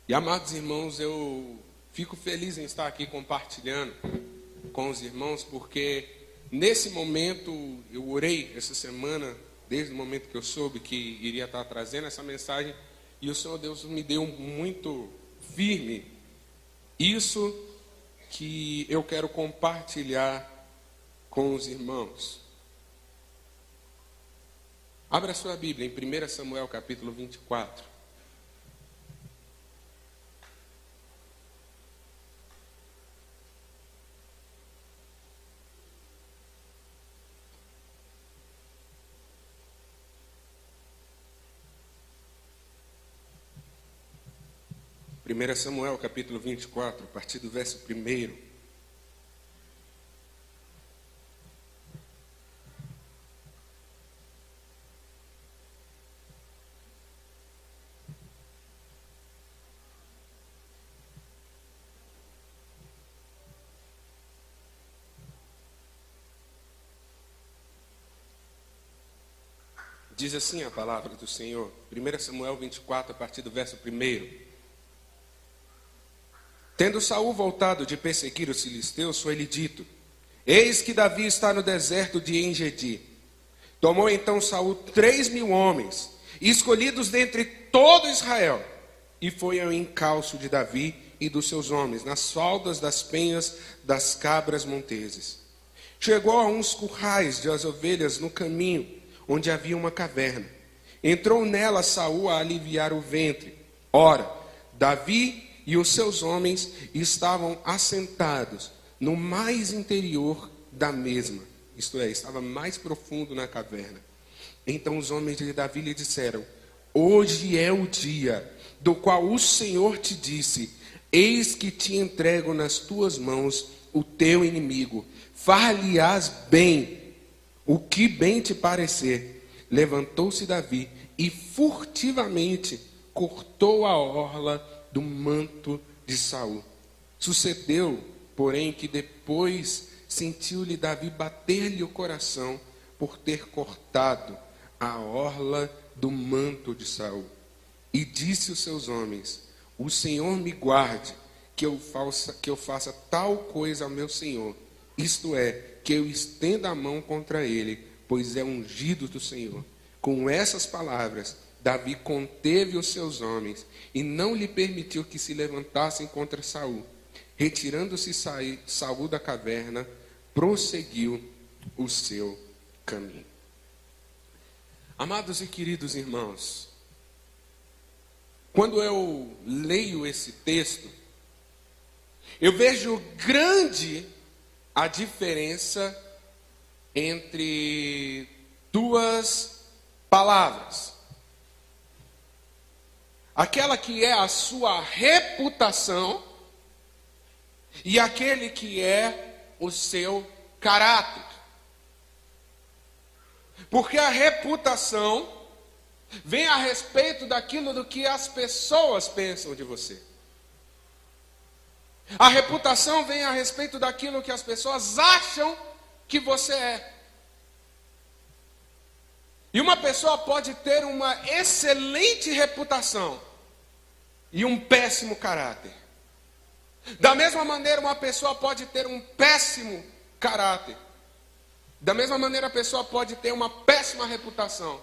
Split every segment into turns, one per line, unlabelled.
E amados irmãos, eu fico feliz em estar aqui compartilhando com os irmãos, porque nesse momento eu orei essa semana, desde o momento que eu soube que iria estar trazendo essa mensagem, e o Senhor Deus me deu muito firme isso que eu quero compartilhar com os irmãos. Abra sua Bíblia em 1 Samuel capítulo 24. Primeira Samuel capítulo 24, a partir do verso 1. Diz assim a palavra do Senhor, 1 Samuel 24, a partir do verso 1. Tendo Saul voltado de perseguir os filisteus, foi-lhe dito: eis que Davi está no deserto de En-Gedi. Tomou então Saul 3.000 homens, escolhidos dentre todo Israel, e foi ao encalço de Davi e dos seus homens, nas faldas das penhas das cabras monteses. Chegou a uns currais de as ovelhas no caminho, onde havia uma caverna. Entrou nela Saul a aliviar o ventre. Ora, Davi e os seus homens estavam assentados no mais interior da mesma, isto é, estava mais profundo na caverna. Então os homens de Davi lhe disseram: hoje é o dia do qual o Senhor te disse: eis que te entrego nas tuas mãos o teu inimigo, far-lhe-ás bem o que bem te parecer. Levantou-se Davi e furtivamente cortou a orla do manto de Saul. Sucedeu, porém, que depois sentiu-lhe Davi bater-lhe o coração por ter cortado a orla do manto de Saul. E disse aos seus homens: o Senhor me guarde, que eu faça tal coisa ao meu Senhor, isto é, que eu estenda a mão contra ele, pois é ungido do Senhor. Com essas palavras, Davi conteve os seus homens e não lhe permitiu que se levantassem contra Saul. Retirando-se Saul da caverna, prosseguiu o seu caminho. Amados e queridos irmãos, quando eu leio esse texto, eu vejo grande a diferença entre duas palavras. Aquela que é a sua reputação e aquele que é o seu caráter. Porque a reputação vem a respeito daquilo do que as pessoas pensam de você. A reputação vem a respeito daquilo que as pessoas acham que você é. E uma pessoa pode ter uma excelente reputação e um péssimo caráter. Da mesma maneira, uma pessoa pode ter um péssimo caráter. Da mesma maneira, a pessoa pode ter uma péssima reputação,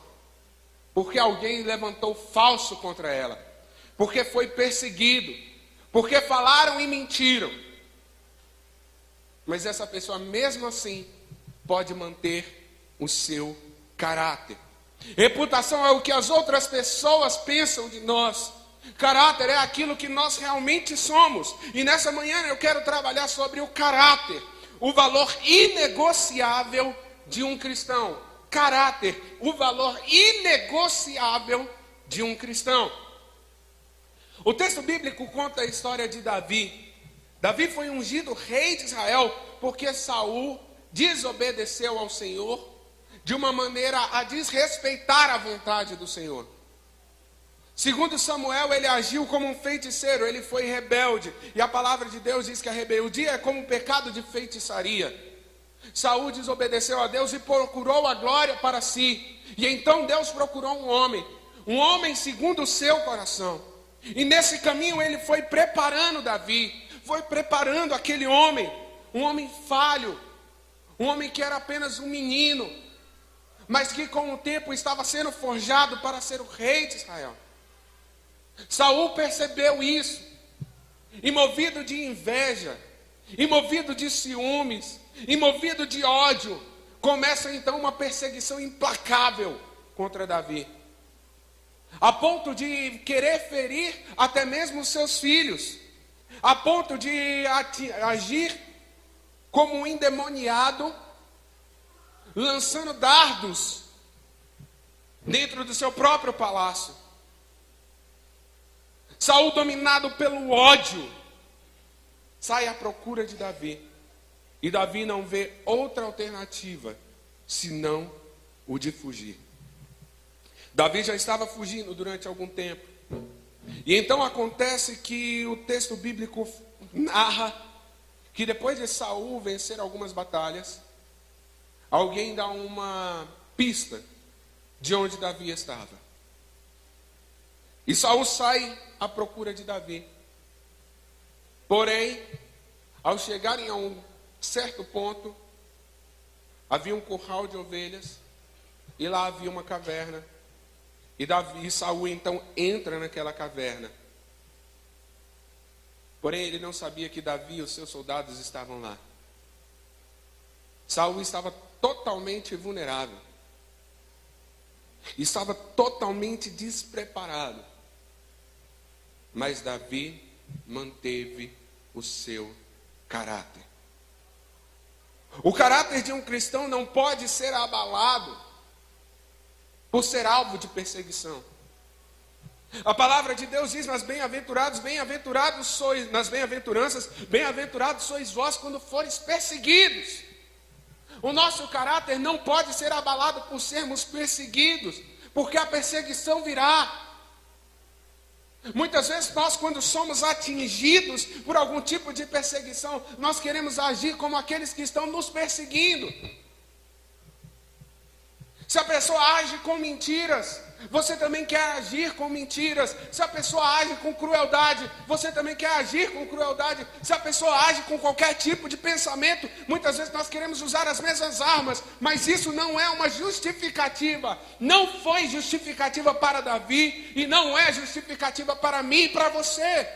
porque alguém levantou falso contra ela, porque foi perseguido, porque falaram e mentiram. Mas essa pessoa, mesmo assim, pode manter o seu caráter. Reputação é o que as outras pessoas pensam de nós. Caráter é aquilo que nós realmente somos. E nessa manhã eu quero trabalhar sobre o caráter, o valor inegociável de um cristão. Caráter, o valor inegociável de um cristão. O texto bíblico conta a história de Davi. Davi foi ungido rei de Israel porque Saul desobedeceu ao Senhor de uma maneira a desrespeitar a vontade do Senhor. Segundo Samuel, ele agiu como um feiticeiro, ele foi rebelde. E a palavra de Deus diz que a rebeldia é como um pecado de feitiçaria. Saul desobedeceu a Deus e procurou a glória para si. E então Deus procurou um homem segundo o seu coração. E nesse caminho ele foi preparando Davi, foi preparando aquele homem, um homem falho, um homem que era apenas um menino, mas que com o tempo estava sendo forjado para ser o rei de Israel. Saul percebeu isso, e movido de inveja, e movido de ciúmes, e movido de ódio, começa então uma perseguição implacável contra Davi, a ponto de querer ferir até mesmo os seus filhos, a ponto de agir como um endemoniado, lançando dardos dentro do seu próprio palácio. Saul, dominado pelo ódio, sai à procura de Davi. E Davi não vê outra alternativa senão o de fugir. Davi já estava fugindo durante algum tempo. E então acontece que o texto bíblico narra que depois de Saul vencer algumas batalhas, alguém dá uma pista de onde Davi estava. E Saul sai à procura de Davi. Porém, ao chegarem a um certo ponto, havia um curral de ovelhas, e lá havia uma caverna. E Saul então entra naquela caverna. Porém, ele não sabia que Davi e os seus soldados estavam lá. Saul estava totalmente vulnerável. Estava totalmente despreparado. Mas Davi manteve o seu caráter. O caráter de um cristão não pode ser abalado por ser alvo de perseguição. A palavra de Deus diz: mas bem-aventurados sois, nas bem-aventuranças, bem-aventurados sois vós quando fores perseguidos. O nosso caráter não pode ser abalado por sermos perseguidos, porque a perseguição virá. Muitas vezes nós, quando somos atingidos por algum tipo de perseguição, nós queremos agir como aqueles que estão nos perseguindo. Se a pessoa age com mentiras, você também quer agir com mentiras. Se a pessoa age com crueldade, você também quer agir com crueldade. Se a pessoa age com qualquer tipo de pensamento, muitas vezes nós queremos usar as mesmas armas, mas isso não é uma justificativa. Não foi justificativa para Davi e não é justificativa para mim e para você.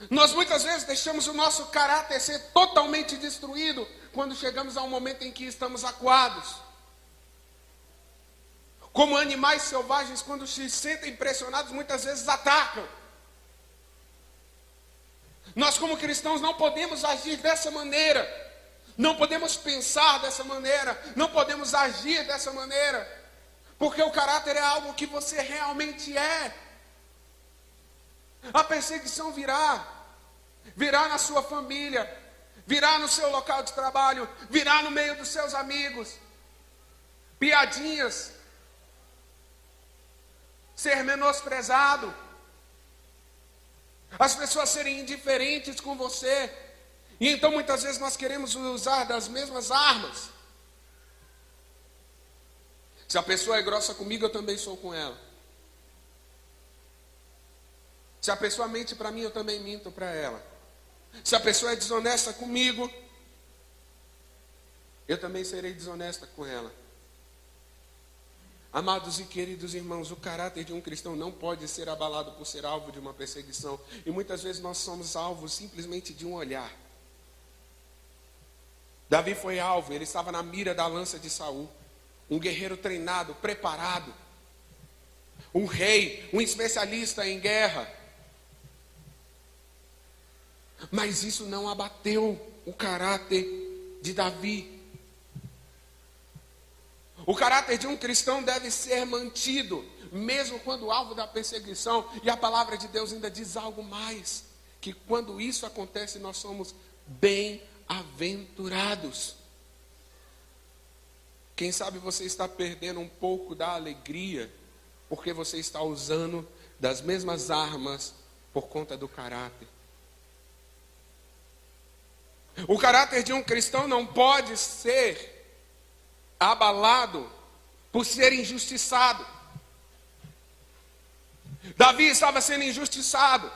Nós muitas vezes deixamos o nosso caráter ser totalmente destruído quando chegamos a um momento em que estamos acuados. Como animais selvagens, quando se sentem pressionados, muitas vezes atacam. Nós, como cristãos, não podemos agir dessa maneira. Não podemos pensar dessa maneira. Não podemos agir dessa maneira. Porque o caráter é algo que você realmente é. A perseguição virá. Virá na sua família. Virá no seu local de trabalho. Virá no meio dos seus amigos. Piadinhas. Ser menosprezado. As pessoas serem indiferentes com você. E então muitas vezes nós queremos usar das mesmas armas. Se a pessoa é grossa comigo, eu também sou com ela. Se a pessoa mente para mim, eu também minto para ela. Se a pessoa é desonesta comigo, eu também serei desonesta com ela. Amados e queridos irmãos, o caráter de um cristão não pode ser abalado por ser alvo de uma perseguição. E muitas vezes nós somos alvos simplesmente de um olhar. Davi foi alvo, ele estava na mira da lança de Saul. Um guerreiro treinado, preparado. Um rei, um especialista em guerra. Mas isso não abateu o caráter de Davi. O caráter de um cristão deve ser mantido, mesmo quando alvo da perseguição. E a palavra de Deus ainda diz algo mais, que quando isso acontece, nós somos bem-aventurados. Quem sabe você está perdendo um pouco da alegria, porque você está usando das mesmas armas por conta do caráter. O caráter de um cristão não pode ser abalado por ser injustiçado. Davi estava sendo injustiçado.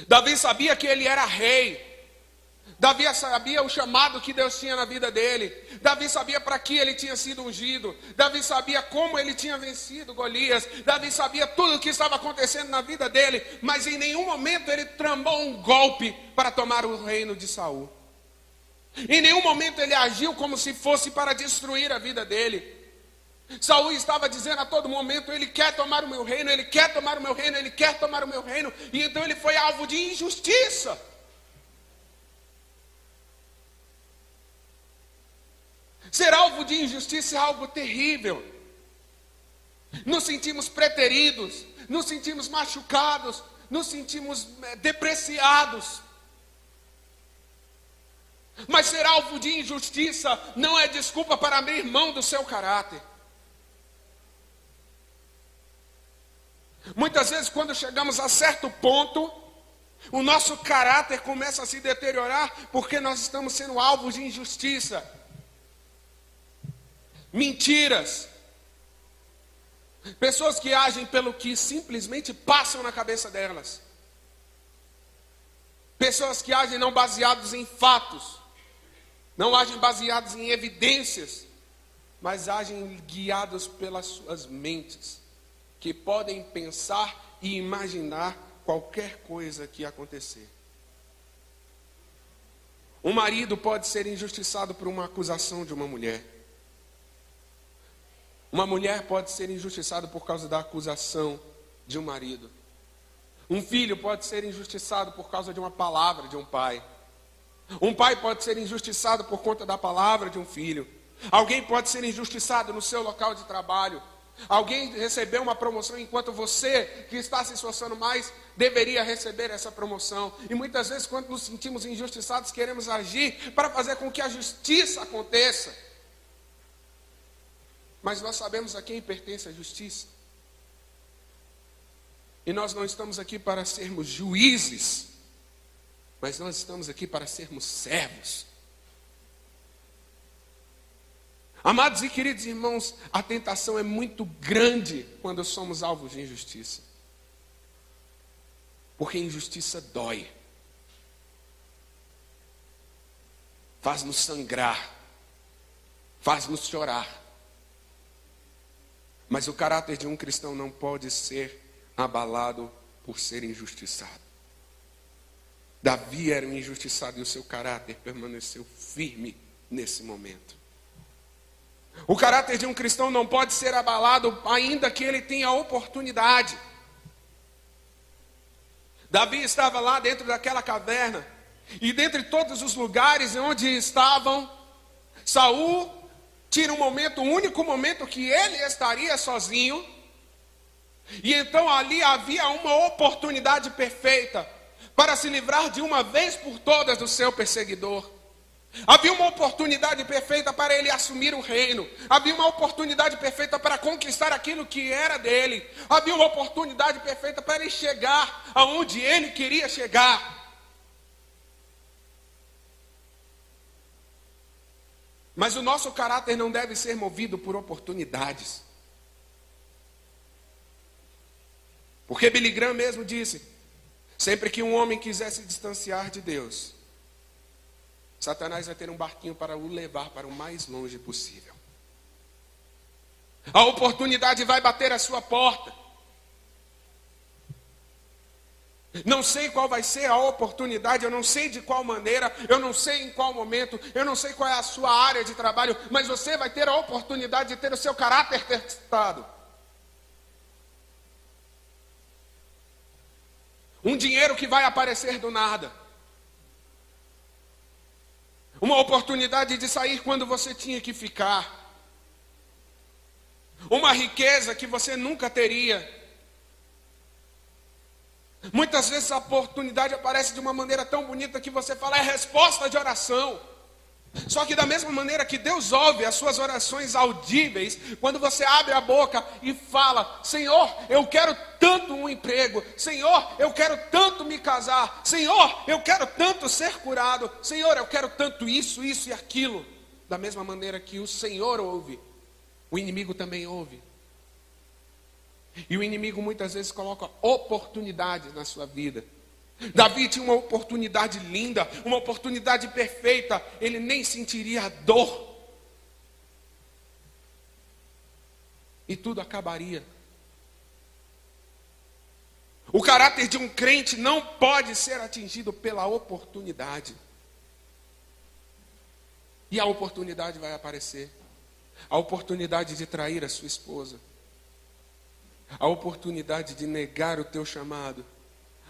Davi sabia que ele era rei. Davi sabia o chamado que Deus tinha na vida dele. Davi sabia para que ele tinha sido ungido. Davi sabia como ele tinha vencido Golias. Davi sabia tudo o que estava acontecendo na vida dele. Mas em nenhum momento ele tramou um golpe para tomar o reino de Saul. Em nenhum momento ele agiu como se fosse para destruir a vida dele. Saul estava dizendo a todo momento: ele quer tomar o meu reino, ele quer tomar o meu reino, ele quer tomar o meu reino. E então ele foi alvo de injustiça. Ser alvo de injustiça é algo terrível. Nos sentimos preteridos, nos sentimos machucados, nos sentimos depreciados. Mas ser alvo de injustiça não é desculpa para abrir mão do seu caráter. Muitas vezes, quando chegamos a certo ponto, o nosso caráter começa a se deteriorar porque nós estamos sendo alvos de injustiça. Mentiras. Pessoas que agem pelo que simplesmente passam na cabeça delas. Pessoas que agem não baseados em fatos, não agem baseados em evidências, mas agem guiados pelas suas mentes, que podem pensar e imaginar qualquer coisa que acontecer. Um marido pode ser injustiçado por uma acusação de uma mulher. Uma mulher pode ser injustiçada por causa da acusação de um marido. Um filho pode ser injustiçado por causa de uma palavra de um pai. Um pai pode ser injustiçado por conta da palavra de um filho. Alguém pode ser injustiçado no seu local de trabalho. Alguém recebeu uma promoção enquanto você, que está se esforçando mais, deveria receber essa promoção. E muitas vezes, quando nos sentimos injustiçados, queremos agir para fazer com que a justiça aconteça. Mas nós sabemos a quem pertence a justiça. E nós não estamos aqui para sermos juízes, mas nós estamos aqui para sermos servos. Amados e queridos irmãos, a tentação é muito grande quando somos alvos de injustiça. Porque injustiça dói. Faz-nos sangrar. Faz-nos chorar. Mas o caráter de um cristão não pode ser abalado por ser injustiçado. Davi era um injustiçado e o seu caráter permaneceu firme nesse momento. O caráter de um cristão não pode ser abalado ainda que ele tenha oportunidade. Davi estava lá dentro daquela caverna, e dentre todos os lugares onde estavam, Saul tira um momento, o único momento que ele estaria sozinho, e então ali havia uma oportunidade perfeita para se livrar de uma vez por todas do seu perseguidor. Havia uma oportunidade perfeita para ele assumir o reino. Havia uma oportunidade perfeita para conquistar aquilo que era dele. Havia uma oportunidade perfeita para ele chegar aonde ele queria chegar. Mas o nosso caráter não deve ser movido por oportunidades. Porque Billy Graham mesmo disse: sempre que um homem quiser se distanciar de Deus, Satanás vai ter um barquinho para o levar para o mais longe possível. A oportunidade vai bater à sua porta. Não sei qual vai ser a oportunidade, eu não sei de qual maneira, eu não sei em qual momento, eu não sei qual é a sua área de trabalho, mas você vai ter a oportunidade de ter o seu caráter testado. Um dinheiro que vai aparecer do nada. Uma oportunidade de sair quando você tinha que ficar. Uma riqueza que você nunca teria. Muitas vezes a oportunidade aparece de uma maneira tão bonita que você fala: é resposta de oração. Só que da mesma maneira que Deus ouve as suas orações audíveis, quando você abre a boca e fala: Senhor, eu quero tanto um emprego, Senhor, eu quero tanto me casar, Senhor, eu quero tanto ser curado, Senhor, eu quero tanto isso e aquilo. Da mesma maneira que o Senhor ouve, o inimigo também ouve. E o inimigo muitas vezes coloca oportunidades na sua vida. Davi tinha uma oportunidade linda, uma oportunidade perfeita, ele nem sentiria a dor. E tudo acabaria. O caráter de um crente não pode ser atingido pela oportunidade. E a oportunidade vai aparecer. A oportunidade de trair a sua esposa. A oportunidade de negar o teu chamado.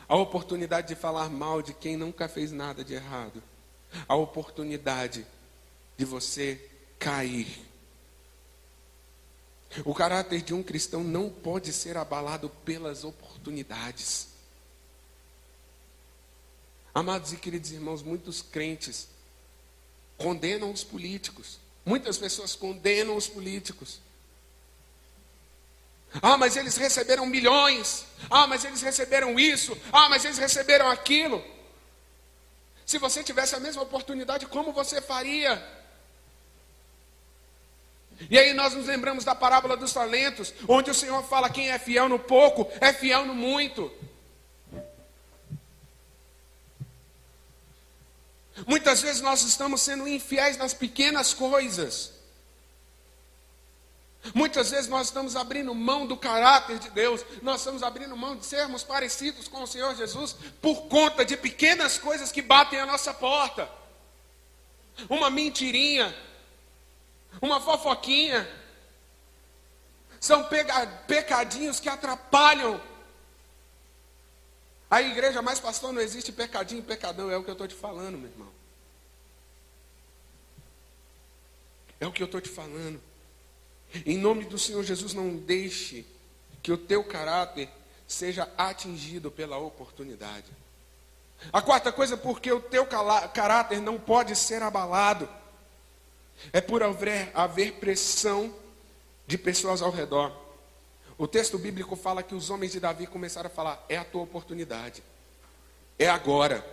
A oportunidade de falar mal de quem nunca fez nada de errado. A oportunidade de você cair. O caráter de um cristão não pode ser abalado pelas oportunidades. Amados e queridos irmãos, muitos crentes condenam os políticos. Muitas pessoas condenam os políticos. Ah, mas eles receberam milhões. Ah, mas eles receberam isso. Ah, mas eles receberam aquilo. Se você tivesse a mesma oportunidade, como você faria? E aí nós nos lembramos da parábola dos talentos, onde o Senhor fala: quem é fiel no pouco, é fiel no muito. Muitas vezes nós estamos sendo infiéis nas pequenas coisas. Muitas vezes nós estamos abrindo mão do caráter de Deus. Nós estamos abrindo mão de sermos parecidos com o Senhor Jesus por conta de pequenas coisas que batem à nossa porta. Uma mentirinha, uma fofoquinha. São pecadinhos que atrapalham a igreja. Mas pastor, não existe pecadinho e pecadão. É o que eu estou te falando, meu irmão. É o que eu estou te falando. Em nome do Senhor Jesus, não deixe que o teu caráter seja atingido pela oportunidade. A quarta coisa, porque o teu caráter não pode ser abalado, é por haver pressão de pessoas ao redor. O texto bíblico fala que os homens de Davi começaram a falar: é a tua oportunidade, é agora,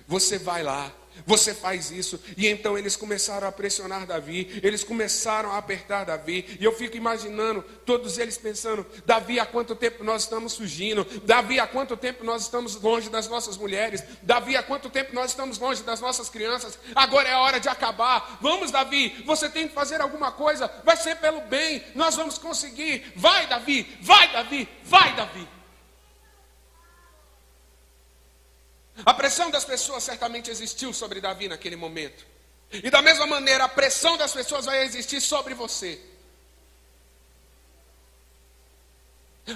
você vai lá, você faz isso. E então eles começaram a pressionar Davi, eles começaram a apertar Davi. E eu fico imaginando todos eles pensando: Davi, há quanto tempo nós estamos fugindo? Davi, há quanto tempo nós estamos longe das nossas mulheres? Davi, há quanto tempo nós estamos longe das nossas crianças? Agora é a hora de acabar. Vamos, Davi, você tem que fazer alguma coisa, vai ser pelo bem, nós vamos conseguir. Vai, Davi, vai, Davi, vai, Davi. A pressão das pessoas certamente existiu sobre Davi naquele momento. E da mesma maneira, a pressão das pessoas vai existir sobre você.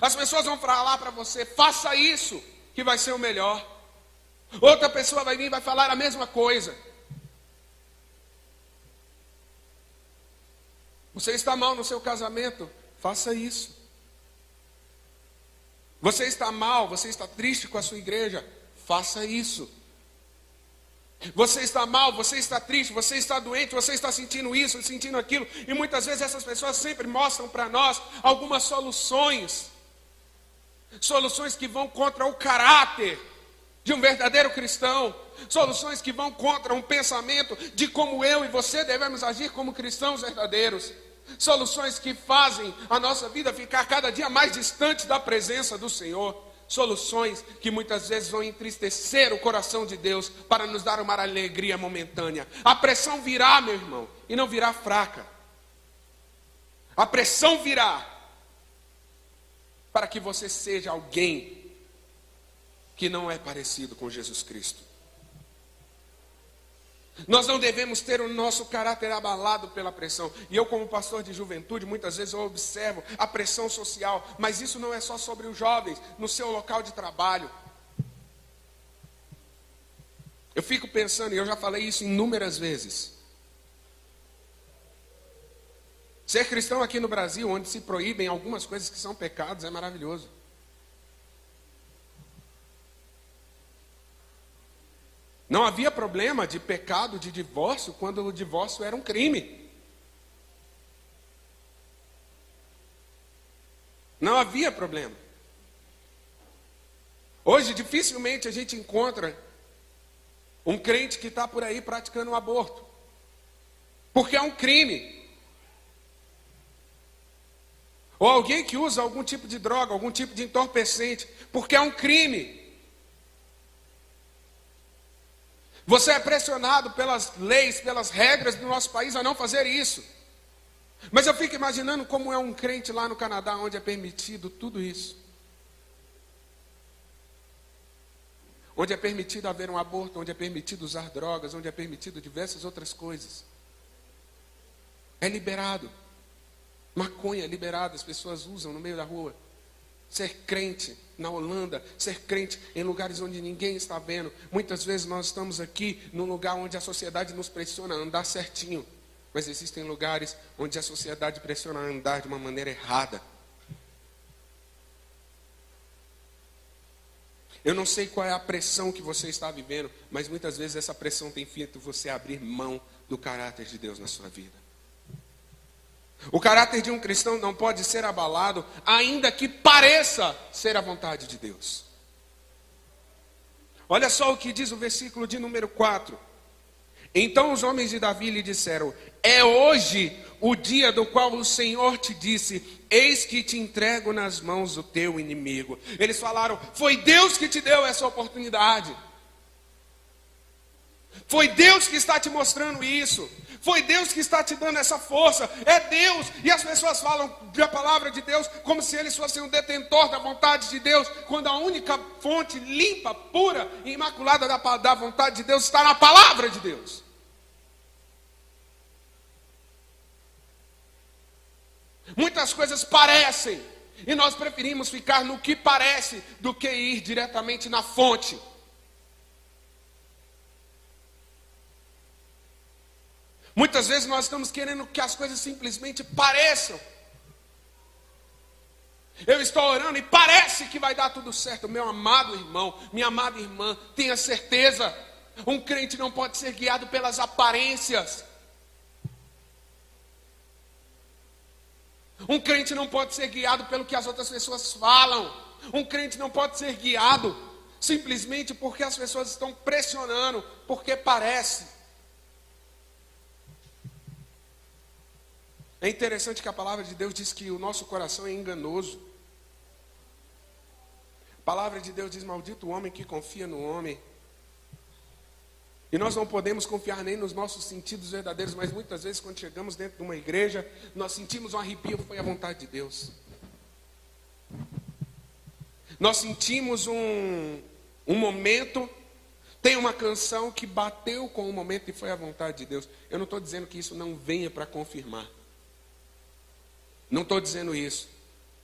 As pessoas vão falar para você: faça isso, que vai ser o melhor. Outra pessoa vai vir e vai falar a mesma coisa. Você está mal no seu casamento, faça isso. Você está mal, você está triste com a sua igreja, faça isso. Você está mal, você está triste, você está doente, você está sentindo isso, sentindo aquilo. E muitas vezes essas pessoas sempre mostram para nós algumas soluções. Soluções que vão contra o caráter de um verdadeiro cristão. Soluções que vão contra um pensamento de como eu e você devemos agir como cristãos verdadeiros. Soluções que fazem a nossa vida ficar cada dia mais distante da presença do Senhor. Soluções que muitas vezes vão entristecer o coração de Deus para nos dar uma alegria momentânea. A pressão virá, meu irmão, e não virá fraca. A pressão virá para que você seja alguém que não é parecido com Jesus Cristo. Nós não devemos ter o nosso caráter abalado pela pressão. E eu, como pastor de juventude, muitas vezes eu observo a pressão social. Mas isso não é só sobre os jovens, no seu local de trabalho. Eu fico pensando, e eu já falei isso inúmeras vezes. Ser cristão aqui no Brasil, onde se proíbem algumas coisas que são pecados, é maravilhoso. Não havia problema de pecado de divórcio quando o divórcio era um crime. Não havia problema. Hoje dificilmente a gente encontra um crente que está por aí praticando um aborto. Porque é um crime. Ou alguém que usa algum tipo de droga, algum tipo de entorpecente, porque é um crime. Você é pressionado pelas leis, pelas regras do nosso país a não fazer isso. Mas eu fico imaginando como é um crente lá no Canadá, onde é permitido tudo isso. Onde é permitido haver um aborto, onde é permitido usar drogas, onde é permitido diversas outras coisas. É liberado. Maconha é liberada, as pessoas usam no meio da rua. Ser crente na Holanda, ser crente em lugares onde ninguém está vendo. Muitas vezes nós estamos aqui num lugar onde a sociedade nos pressiona a andar certinho. Mas existem lugares onde a sociedade pressiona a andar de uma maneira errada. Eu não sei qual é a pressão que você está vivendo, mas muitas vezes essa pressão tem feito você abrir mão do caráter de Deus na sua vida. O caráter de um cristão não pode ser abalado, ainda que pareça ser a vontade de Deus. Olha só o que diz o versículo de número 4. Então os homens de Davi lhe disseram: é hoje o dia do qual o Senhor te disse: eis que te entrego nas mãos do teu inimigo. Eles falaram: foi Deus que te deu essa oportunidade. Foi Deus que está te mostrando isso. Foi Deus que está te dando essa força. É Deus. E as pessoas falam da palavra de Deus como se eles fossem o detentor da vontade de Deus, quando a única fonte limpa, pura e imaculada da vontade de Deus está na palavra de Deus. Muitas coisas parecem, e nós preferimos ficar no que parece do que ir diretamente na fonte. Muitas vezes nós estamos querendo que as coisas simplesmente pareçam. Eu estou orando e parece que vai dar tudo certo. Meu amado irmão, minha amada irmã, tenha certeza. Um crente não pode ser guiado pelas aparências. Um crente não pode ser guiado pelo que as outras pessoas falam. Um crente não pode ser guiado simplesmente porque as pessoas estão pressionando, porque parece. É interessante que a palavra de Deus diz que o nosso coração é enganoso. A palavra de Deus diz: maldito o homem que confia no homem. E nós não podemos confiar nem nos nossos sentidos verdadeiros, mas muitas vezes quando chegamos dentro de uma igreja, nós sentimos um arrepio, foi a vontade de Deus. Nós sentimos um momento, tem uma canção que bateu com o momento e foi a vontade de Deus. Eu não estou dizendo que isso não venha para confirmar. Não estou dizendo isso.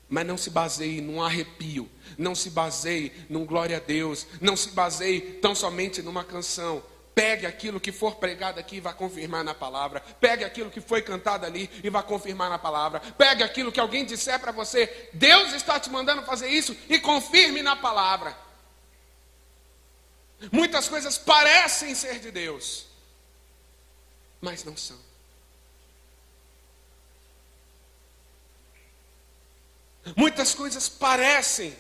Mas não se baseie num arrepio. Não se baseie num glória a Deus. Não se baseie tão somente numa canção. Pegue aquilo que for pregado aqui e vá confirmar na palavra. Pegue aquilo que foi cantado ali e vá confirmar na palavra. Pegue aquilo que alguém disser para você: Deus está te mandando fazer isso, e confirme na palavra. Muitas coisas parecem ser de Deus, mas não são. Muitas coisas parecem.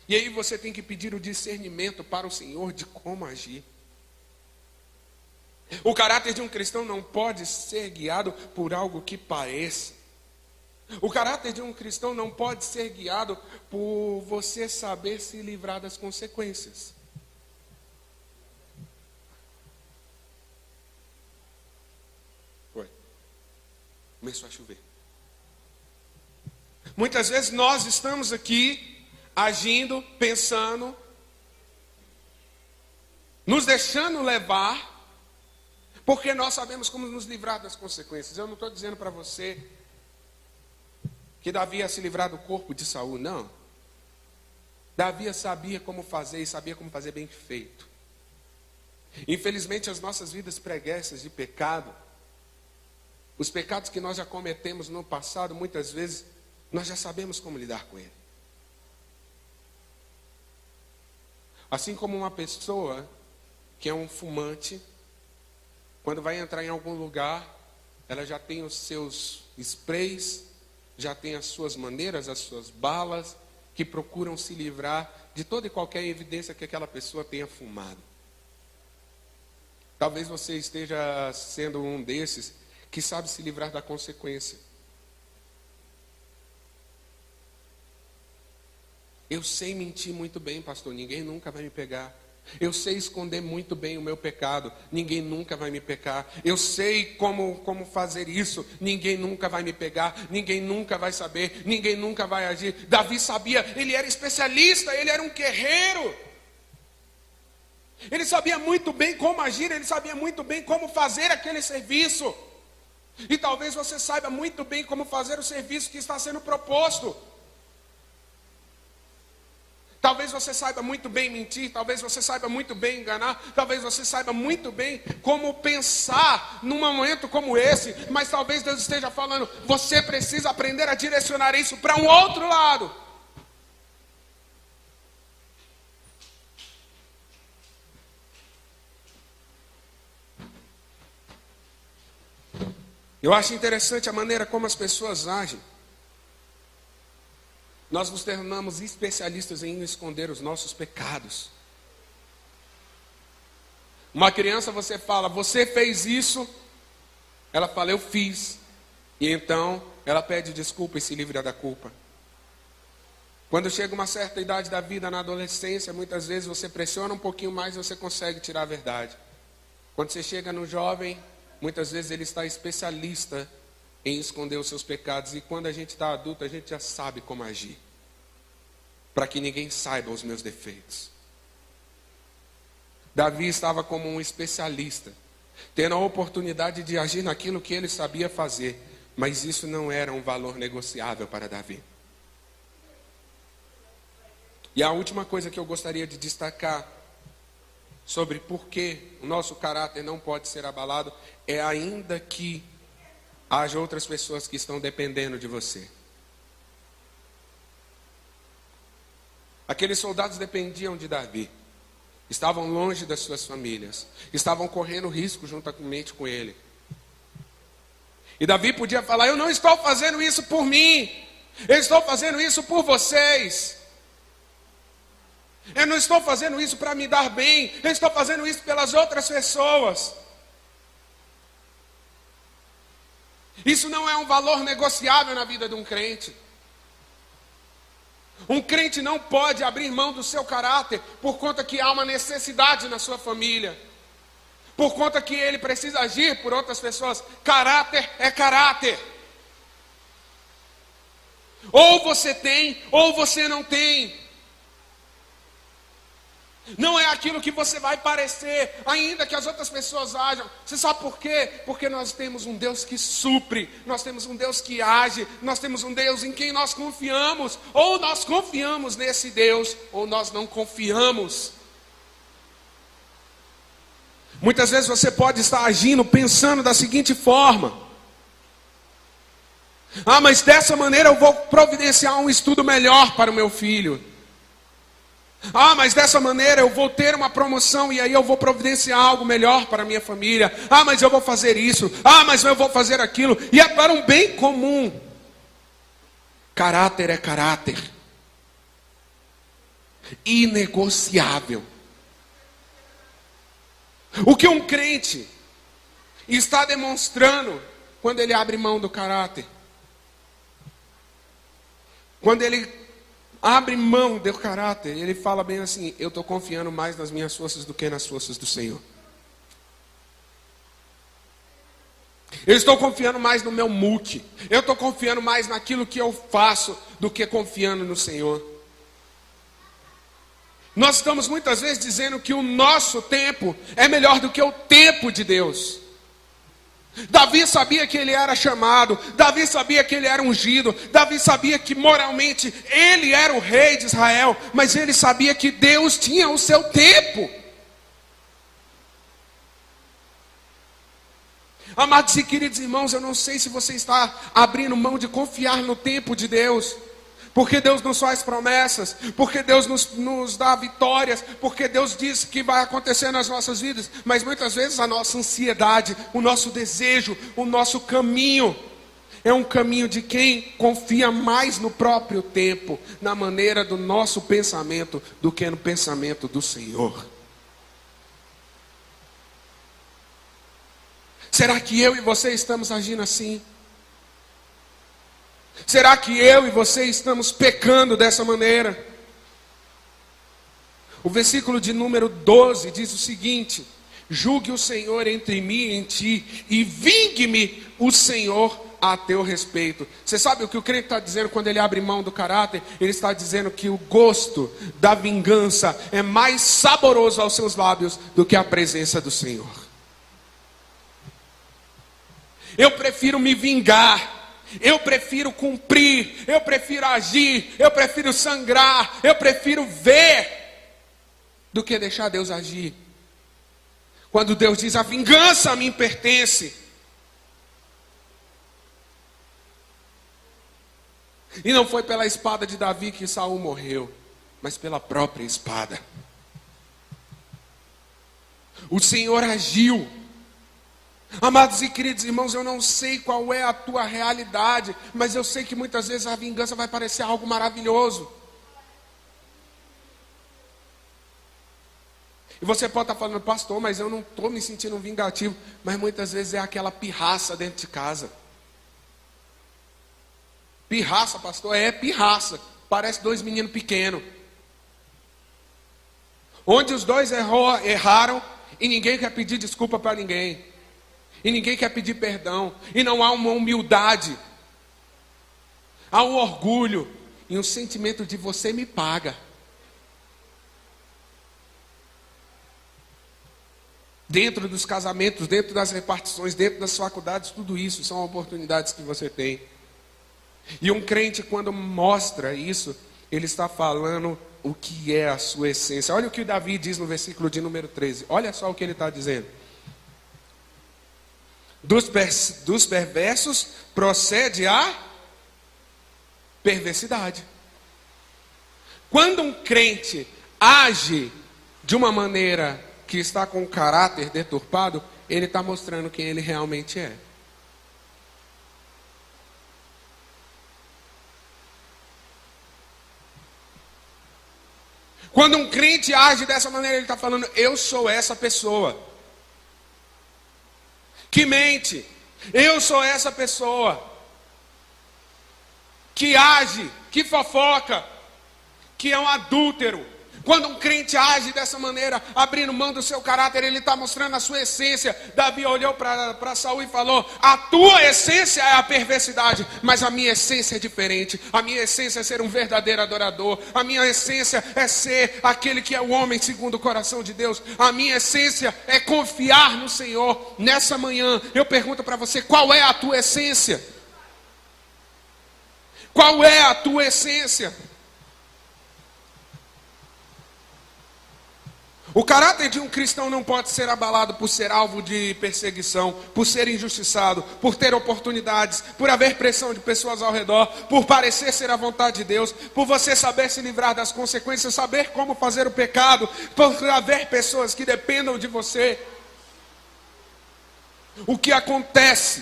E aí você tem que pedir o discernimento para o Senhor de como agir. O caráter de um cristão não pode ser guiado por algo que pareça. O caráter de um cristão não pode ser guiado por você saber se livrar das consequências. Foi. Começou a chover. Muitas vezes nós estamos aqui agindo, pensando, nos deixando levar, porque nós sabemos como nos livrar das consequências. Eu não estou dizendo para você que Davi ia se livrar do corpo de Saul, não. Davi sabia como fazer e sabia como fazer bem feito. Infelizmente, as nossas vidas preguiças de pecado, os pecados que nós já cometemos no passado, muitas vezes, nós já sabemos como lidar com ele. Assim como uma pessoa que é um fumante, quando vai entrar em algum lugar, ela já tem os seus sprays, já tem as suas maneiras, as suas balas, que procuram se livrar de toda e qualquer evidência que aquela pessoa tenha fumado. Talvez você esteja sendo um desses que sabe se livrar da consequência. Eu sei mentir muito bem, pastor, ninguém nunca vai me pegar. Eu sei esconder muito bem o meu pecado, ninguém nunca vai me pegar. Eu sei como fazer isso, ninguém nunca vai me pegar, ninguém nunca vai saber, ninguém nunca vai agir. Davi sabia, ele era especialista, ele era um guerreiro. Ele sabia muito bem como agir, ele sabia muito bem como fazer aquele serviço. E talvez você saiba muito bem como fazer o serviço que está sendo proposto. Talvez você saiba muito bem mentir, talvez você saiba muito bem enganar, talvez você saiba muito bem como pensar num momento como esse, mas talvez Deus esteja falando, você precisa aprender a direcionar isso para um outro lado. Eu acho interessante a maneira como as pessoas agem. Nós nos tornamos especialistas em esconder os nossos pecados. Uma criança, você fala, você fez isso. Ela fala, eu fiz. E então, ela pede desculpa e se livra da culpa. Quando chega uma certa idade da vida, na adolescência, muitas vezes você pressiona um pouquinho mais e você consegue tirar a verdade. Quando você chega no jovem, muitas vezes ele está especialista em esconder os seus pecados. E quando a gente está adulto, a gente já sabe como agir. Para que ninguém saiba os meus defeitos. Davi estava como um especialista, tendo a oportunidade de agir naquilo que ele sabia fazer. Mas isso não era um valor negociável para Davi. E a última coisa que eu gostaria de destacar sobre por que o nosso caráter não pode ser abalado é ainda que haja outras pessoas que estão dependendo de você. Aqueles soldados dependiam de Davi. Estavam longe das suas famílias. Estavam correndo risco juntamente com ele. E Davi podia falar, eu não estou fazendo isso por mim. Eu estou fazendo isso por vocês. Eu não estou fazendo isso para me dar bem. Eu estou fazendo isso pelas outras pessoas. Isso não é um valor negociável na vida de um crente. Um crente não pode abrir mão do seu caráter por conta que há uma necessidade na sua família. Por conta que ele precisa agir por outras pessoas. Caráter é caráter. Ou você tem, ou você não tem. Não é aquilo que você vai parecer, ainda que as outras pessoas ajam. Você sabe por quê? Porque nós temos um Deus que supre, nós temos um Deus que age, nós temos um Deus em quem nós confiamos. Ou nós confiamos nesse Deus, ou nós não confiamos. Muitas vezes você pode estar agindo, pensando da seguinte forma: ah, mas dessa maneira eu vou providenciar um estudo melhor para o meu filho. Ah, mas dessa maneira eu vou ter uma promoção e aí eu vou providenciar algo melhor para a minha família. Ah, mas eu vou fazer isso. Ah, mas eu vou fazer aquilo. E é para um bem comum. Caráter é caráter. Inegociável. O que um crente está demonstrando quando ele abre mão do caráter? Quando ele abre mão do caráter, ele fala bem assim, eu estou confiando mais nas minhas forças do que nas forças do Senhor. Eu estou confiando mais no meu muque. Eu estou confiando mais naquilo que eu faço do que confiando no Senhor. Nós estamos muitas vezes dizendo que o nosso tempo é melhor do que o tempo de Deus. Davi sabia que ele era chamado, Davi sabia que ele era ungido, Davi sabia que moralmente ele era o rei de Israel, mas ele sabia que Deus tinha o seu tempo. Amados e queridos irmãos, eu não sei se você está abrindo mão de confiar no tempo de Deus. Porque Deus nos faz promessas, porque Deus nos dá vitórias, porque Deus diz que vai acontecer nas nossas vidas. Mas muitas vezes a nossa ansiedade, o nosso desejo, o nosso caminho é um caminho de quem confia mais no próprio tempo, na maneira do nosso pensamento, do que no pensamento do Senhor. Será que eu e você estamos agindo assim? Será que eu e você estamos pecando dessa maneira? O versículo de número 12 diz o seguinte: julgue o Senhor entre mim e em ti, e vingue-me o Senhor a teu respeito. Você sabe o que o crente está dizendo quando ele abre mão do caráter? Ele está dizendo que o gosto da vingança é mais saboroso aos seus lábios do que a presença do Senhor. Eu prefiro me vingar, eu prefiro cumprir, eu prefiro agir, eu prefiro sangrar, eu prefiro ver, do que deixar Deus agir. Quando Deus diz: a vingança a mim pertence. E não foi pela espada de Davi que Saul morreu, mas pela própria espada. O Senhor agiu. Amados e queridos irmãos, eu não sei qual é a tua realidade, mas eu sei que muitas vezes a vingança vai parecer algo maravilhoso. E você pode estar falando: pastor, mas eu não estou me sentindo vingativo. Mas muitas vezes é aquela pirraça dentro de casa. Pirraça, pastor, é pirraça. Parece dois meninos pequenos. Onde os dois erraram e ninguém quer pedir desculpa para ninguém. E ninguém quer pedir perdão. E não há uma humildade. Há um orgulho e um sentimento de você me paga. Dentro dos casamentos, dentro das repartições, dentro das faculdades, tudo isso são oportunidades que você tem. E um crente, quando mostra isso, ele está falando o que é a sua essência. Olha o que Davi diz no versículo de número 13. Olha só o que ele está dizendo. Dos perversos procede a perversidade. Quando um crente age de uma maneira que está com o caráter deturpado, ele está mostrando quem ele realmente é. Quando um crente age dessa maneira, ele está falando: eu sou essa pessoa que mente, eu sou essa pessoa que age, que fofoca, que é um adúltero. Quando um crente age dessa maneira, abrindo mão do seu caráter, ele está mostrando a sua essência. Davi olhou para Saul e falou: a tua essência é a perversidade, mas a minha essência é diferente. A minha essência é ser um verdadeiro adorador. A minha essência é ser aquele que é o homem segundo o coração de Deus. A minha essência é confiar no Senhor. Nessa manhã, eu pergunto para você: qual é a tua essência? Qual é a tua essência? O caráter de um cristão não pode ser abalado por ser alvo de perseguição, por ser injustiçado, por ter oportunidades, por haver pressão de pessoas ao redor, por parecer ser a vontade de Deus, por você saber se livrar das consequências, saber como fazer o pecado, por haver pessoas que dependam de você. O que acontece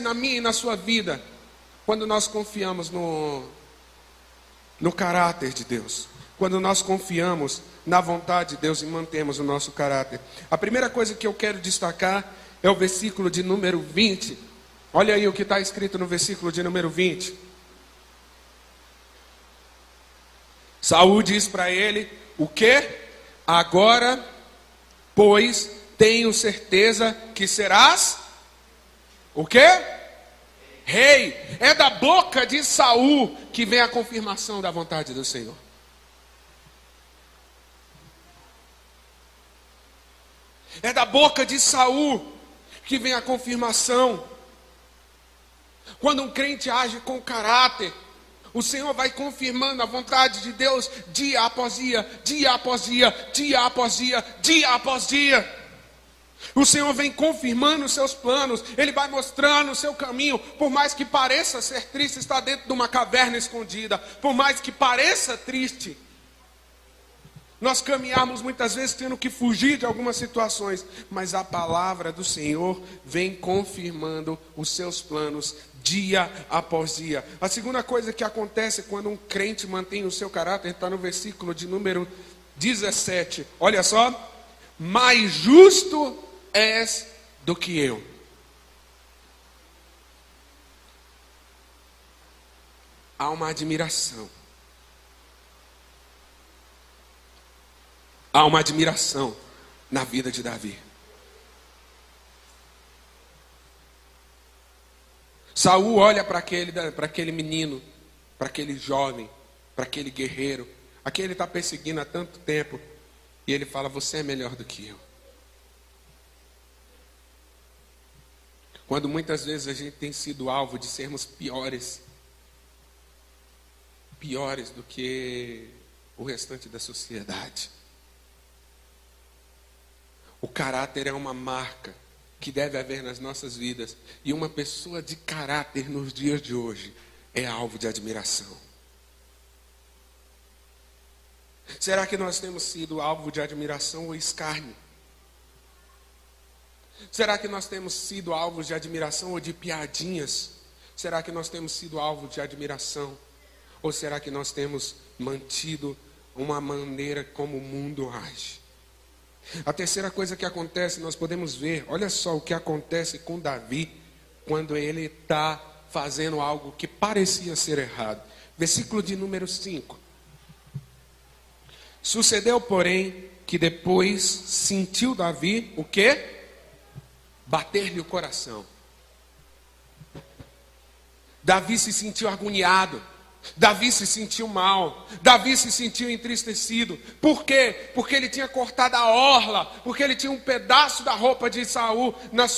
na minha e na sua vida, quando nós confiamos no caráter de Deus? Quando nós confiamos na vontade de Deus e mantemos o nosso caráter. A primeira coisa que eu quero destacar é o versículo de número 20. Olha aí o que está escrito no versículo de número 20. Saul diz para ele: o quê? Agora, pois, tenho certeza que serás o quê? Rei. É da boca de Saul que vem a confirmação da vontade do Senhor. É da boca de Saul que vem a confirmação. Quando um crente age com caráter, o Senhor vai confirmando a vontade de Deus dia após dia, dia após dia, dia após dia, dia após dia. O Senhor vem confirmando os seus planos, Ele vai mostrando o seu caminho. Por mais que pareça ser triste, está dentro de uma caverna escondida. Por mais que pareça triste, nós caminhamos muitas vezes tendo que fugir de algumas situações, mas a palavra do Senhor vem confirmando os seus planos dia após dia. A segunda coisa que acontece quando um crente mantém o seu caráter está no versículo de número 17. Olha só: mais justo és do que eu. Há uma admiração. Há uma admiração na vida de Davi. Saul olha para aquele menino, para aquele jovem, para aquele guerreiro, a quem ele está perseguindo há tanto tempo, e ele fala: você é melhor do que eu. Quando muitas vezes a gente tem sido alvo de sermos piores do que o restante da sociedade. O caráter é uma marca que deve haver nas nossas vidas. E uma pessoa de caráter nos dias de hoje é alvo de admiração. Será que nós temos sido alvo de admiração ou escárnio? Será que nós temos sido alvos de admiração ou de piadinhas? Será que nós temos sido alvo de admiração? Ou será que nós temos mantido uma maneira como o mundo age? A terceira coisa que acontece, nós podemos ver, olha só o que acontece com Davi quando ele está fazendo algo que parecia ser errado. Versículo de número 5. Sucedeu, porém, que depois sentiu Davi o quê? Bater-lhe o coração. Davi se sentiu agoniado. Davi se sentiu mal, Davi se sentiu entristecido. Por quê? Porque ele tinha cortado a orla, porque ele tinha um pedaço da roupa de Saul nas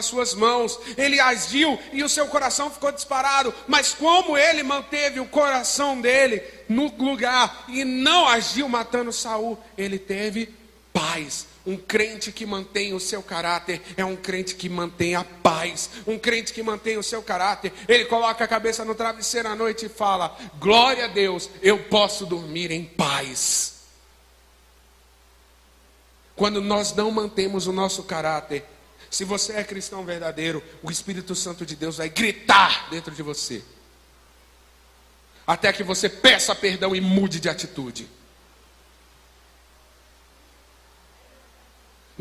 suas mãos. Ele agiu e o seu coração ficou disparado. Mas como ele manteve o coração dele no lugar e não agiu matando Saul, ele teve paz. Um crente que mantém o seu caráter é um crente que mantém a paz. Um crente que mantém o seu caráter, ele coloca a cabeça no travesseiro à noite e fala: glória a Deus, eu posso dormir em paz. Quando nós não mantemos o nosso caráter, se você é cristão verdadeiro, o Espírito Santo de Deus vai gritar dentro de você, até que você peça perdão e mude de atitude.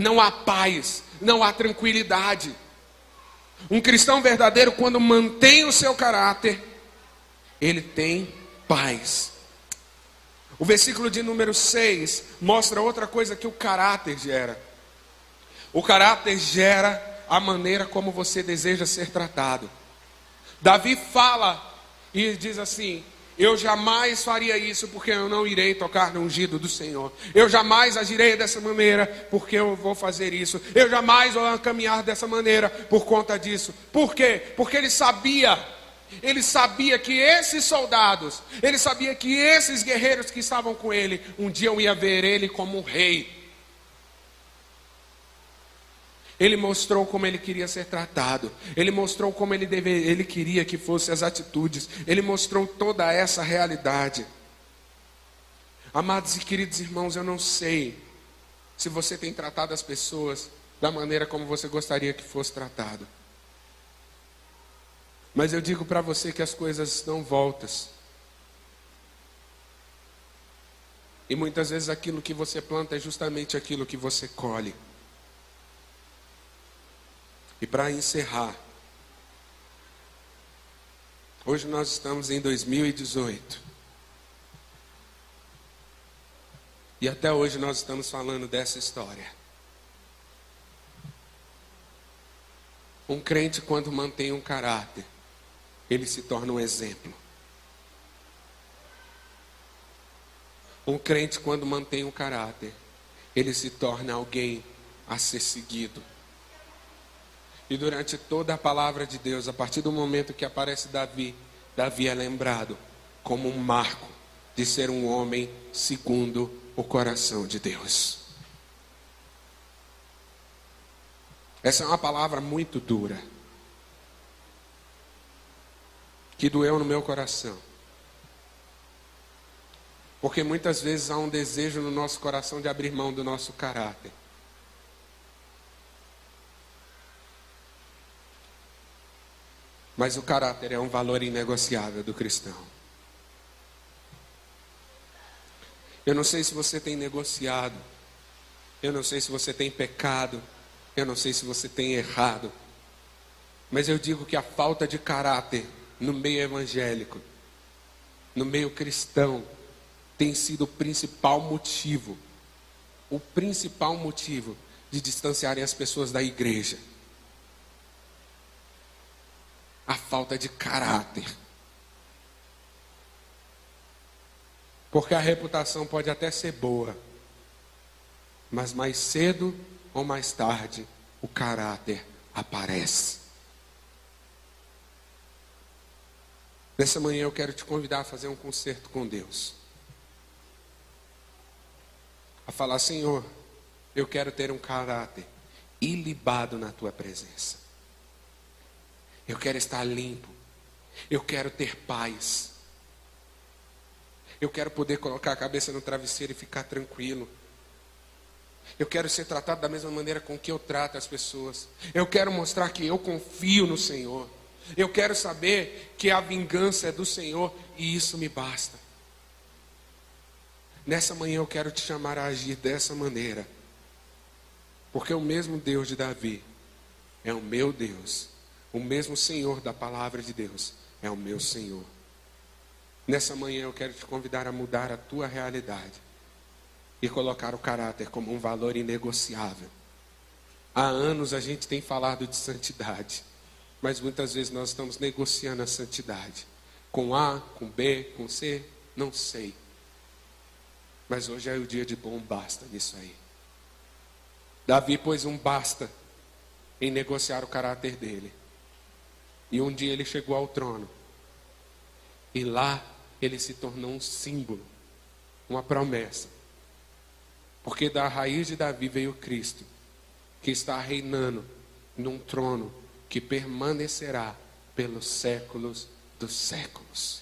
Não há paz, não há tranquilidade. Um cristão verdadeiro, quando mantém o seu caráter, ele tem paz. O versículo de número 6 mostra outra coisa que o caráter gera. O caráter gera a maneira como você deseja ser tratado. Davi fala e diz assim: eu jamais faria isso porque eu não irei tocar no ungido do Senhor. Eu jamais agirei dessa maneira porque eu vou fazer isso. Eu jamais vou caminhar dessa maneira por conta disso. Por quê? Porque ele sabia que esses soldados, ele sabia que esses guerreiros que estavam com ele, um dia eu ia ver ele como um rei. Ele mostrou como ele queria ser tratado. Ele mostrou como ele queria que fossem as atitudes. Ele mostrou toda essa realidade. Amados e queridos irmãos, eu não sei se você tem tratado as pessoas da maneira como você gostaria que fosse tratado. Mas eu digo para você que as coisas estão voltas. E muitas vezes aquilo que você planta é justamente aquilo que você colhe. E para encerrar, hoje nós estamos em 2018. E até hoje nós estamos falando dessa história. Um crente, quando mantém um caráter, ele se torna um exemplo. Um crente, quando mantém um caráter, ele se torna alguém a ser seguido. E durante toda a palavra de Deus, a partir do momento que aparece Davi, Davi é lembrado como um marco de ser um homem segundo o coração de Deus. Essa é uma palavra muito dura, que doeu no meu coração. Porque muitas vezes há um desejo no nosso coração de abrir mão do nosso caráter. Mas o caráter é um valor inegociável do cristão. Eu não sei se você tem negociado. Eu não sei se você tem pecado. Eu não sei se você tem errado, mas eu digo que a falta de caráter no meio evangélico, no meio cristão, tem sido o principal motivo de distanciarem as pessoas da igreja. A falta de caráter. Porque a reputação pode até ser boa, mas mais cedo ou mais tarde o caráter aparece. Nessa manhã eu quero te convidar a fazer um concerto com Deus. A falar: Senhor, eu quero ter um caráter ilibado na tua presença. Eu quero estar limpo. Eu quero ter paz. Eu quero poder colocar a cabeça no travesseiro e ficar tranquilo. Eu quero ser tratado da mesma maneira com que eu trato as pessoas. Eu quero mostrar que eu confio no Senhor. Eu quero saber que a vingança é do Senhor e isso me basta. Nessa manhã eu quero te chamar a agir dessa maneira. Porque o mesmo Deus de Davi é o meu Deus. O mesmo Senhor da palavra de Deus é o meu Senhor. Nessa manhã eu quero te convidar a mudar a tua realidade e colocar o caráter como um valor inegociável. Há anos a gente tem falado de santidade, mas muitas vezes nós estamos negociando a santidade. Com A, com B, com C, não sei. Mas hoje é o dia de pôr um basta nisso aí. Davi pôs um basta em negociar o caráter dele. E um dia ele chegou ao trono. E lá ele se tornou um símbolo, uma promessa. Porque da raiz de Davi veio Cristo, que está reinando num trono que permanecerá pelos séculos dos séculos.